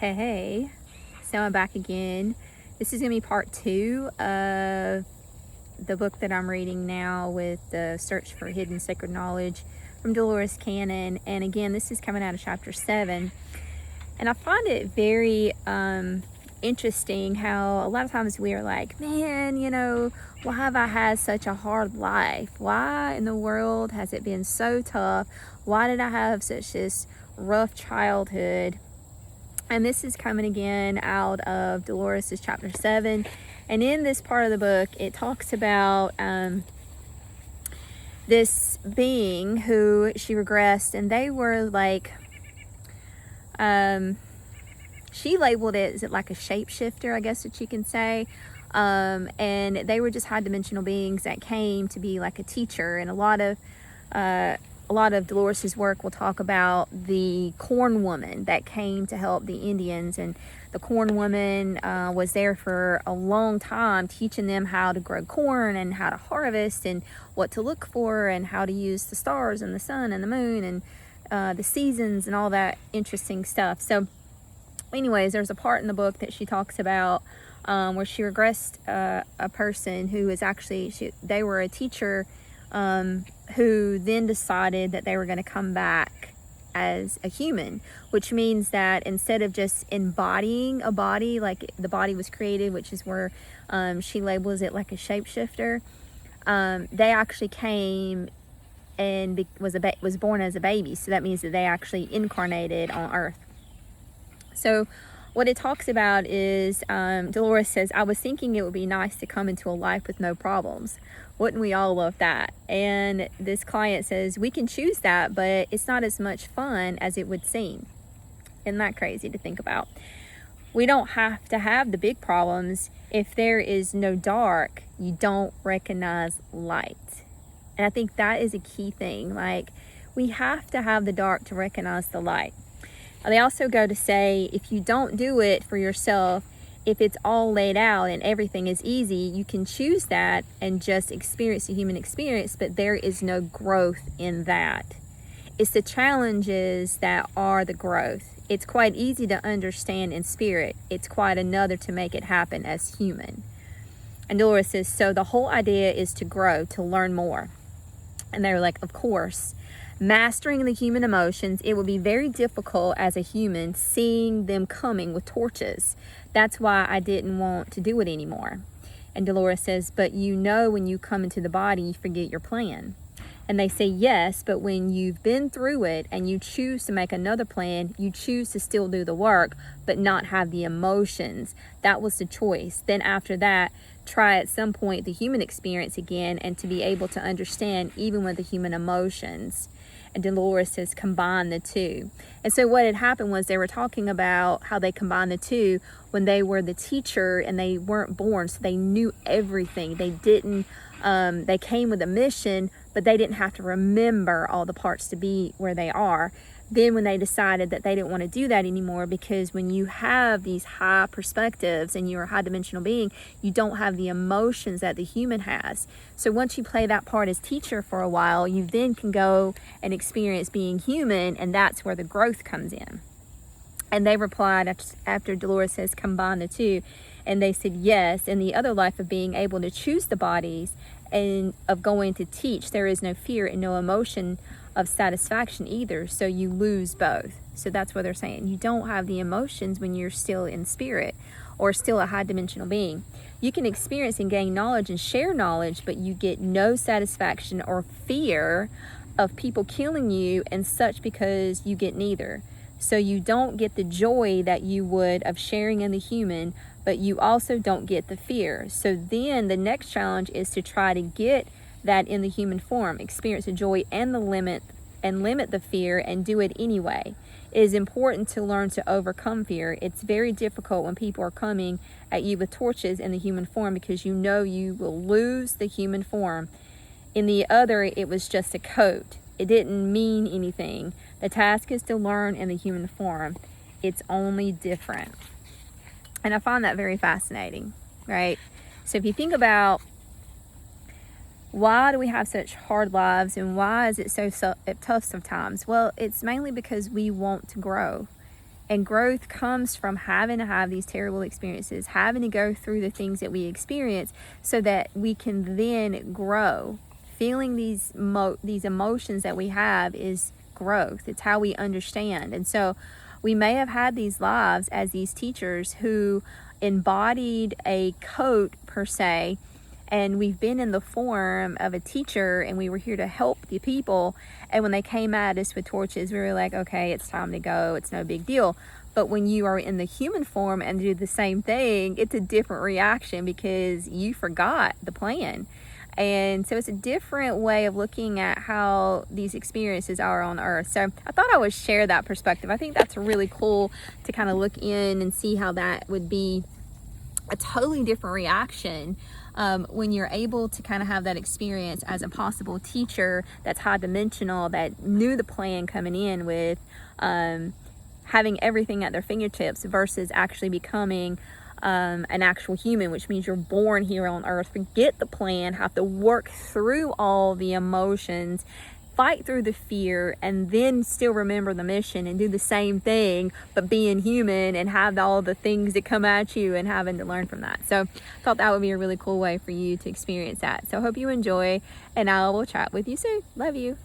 Hey, so I'm back again. This is going to be part 2 of the book that I'm reading now with the Search for Hidden Sacred Knowledge from Dolores Cannon. And again, this is coming out of chapter 7. And I find it very interesting how a lot of times we are like, man, why have I had such a hard life? Why in the world has it been so tough? Why did I have such this rough childhood? And this is coming again out of Dolores' chapter 7. And in this part of the book, it talks about this being who she regressed, and they were like, she labeled it, is it like a shapeshifter, I guess that you can say. And they were just high-dimensional beings that came to be like a teacher. And a lot of Dolores' work will talk about the corn woman that came to help the Indians. And the corn woman was there for a long time, teaching them how to grow corn and how to harvest and what to look for and how to use the stars and the sun and the moon and the seasons and all that interesting stuff. So anyways, there's a part in the book that she talks about where she regressed a person who is actually, they were a teacher who then decided that they were going to come back as a human, which means that instead of just embodying a body like the body was created, which is where she labels it like a shapeshifter, they actually came and was born as a baby. So that means that they actually incarnated on Earth. So what it talks about is Dolores says, I was thinking it would be nice to come into a life with no problems. Wouldn't we all love that? And this client says, we can choose that, but it's not as much fun as it would seem. Isn't that crazy to think about? We don't have to have the big problems. If there is no dark, you don't recognize light. And I think that is a key thing. Like, we have to have the dark to recognize the light. They also go to say, if you don't do it for yourself, if it's all laid out and everything is easy, you can choose that and just experience the human experience, but there is no growth in that. It's the challenges that are the growth. It's quite easy to understand in spirit. It's quite another to make it happen as human. And Dolores says, so the whole idea is to grow, to learn more. And they're like, of course. Mastering the human emotions, it will be very difficult as a human seeing them coming with torches. That's why I didn't want to do it anymore. And Dolores says, but when you come into the body, you forget your plan. And they say, yes, but when you've been through it and you choose to make another plan, you choose to still do the work, but not have the emotions. That was the choice. Then after that, try at some point the human experience again and to be able to understand even with the human emotions. And Dolores says, combine the two. And so what had happened was they were talking about how they combined the two when they were the teacher and they weren't born. So they knew everything. They didn't, they came with a mission, but they didn't have to remember all the parts to be where they are. Then when they decided that they didn't want to do that anymore, because when you have these high perspectives and you're a high dimensional being, you don't have the emotions that the human has. So once you play that part as teacher for a while, you then can go and experience being human, and that's where the growth comes in. And they replied after Dolores says combine the two, and they said yes. In the other life of being able to choose the bodies and of going to teach, there is no fear and no emotion of satisfaction either, so you lose both. So that's what they're saying. You don't have the emotions when you're still in spirit or still a high dimensional being. You can experience and gain knowledge and share knowledge, but you get no satisfaction or fear of people killing you and such, because you get neither. So you don't get the joy that you would of sharing in the human, but you also don't get the fear. So then the next challenge is to try to get that in the human form, experience the joy and limit the fear, and do it anyway. It is important to learn to overcome fear. It's very difficult when people are coming at you with torches in the human form, because you know you will lose the human form. In the other, it was just a coat. It didn't mean anything. The task is to learn in the human form. It's only different. And I find that very fascinating, right? So if you think about, why do we have such hard lives and why is it so tough sometimes? Well, it's mainly because we want to grow And growth comes from having to have these terrible experiences, having to go through the things that we experience so that we can then grow. Feeling these emotions that we have is growth. It's how we understand. And so we may have had these lives as these teachers who embodied a coat per se, and we've been in the form of a teacher and we were here to help the people, and when they came at us with torches, we were like, okay, it's time to go, it's no big deal. But when you are in the human form and do the same thing, it's a different reaction because you forgot the plan. And so it's a different way of looking at how these experiences are on earth. So I thought I would share that perspective. I think that's really cool to kind of look in and see how that would be a totally different reaction when you're able to kind of have that experience as a possible teacher that's high dimensional, that knew the plan coming in with having everything at their fingertips versus actually becoming an actual human, which means you're born here on earth, forget the plan, have to work through all the emotions, fight through the fear, and then still remember the mission and do the same thing, but being human and have all the things that come at you and having to learn from that. So I thought that would be a really cool way for you to experience that. So I hope you enjoy, and I will chat with you soon. Love you.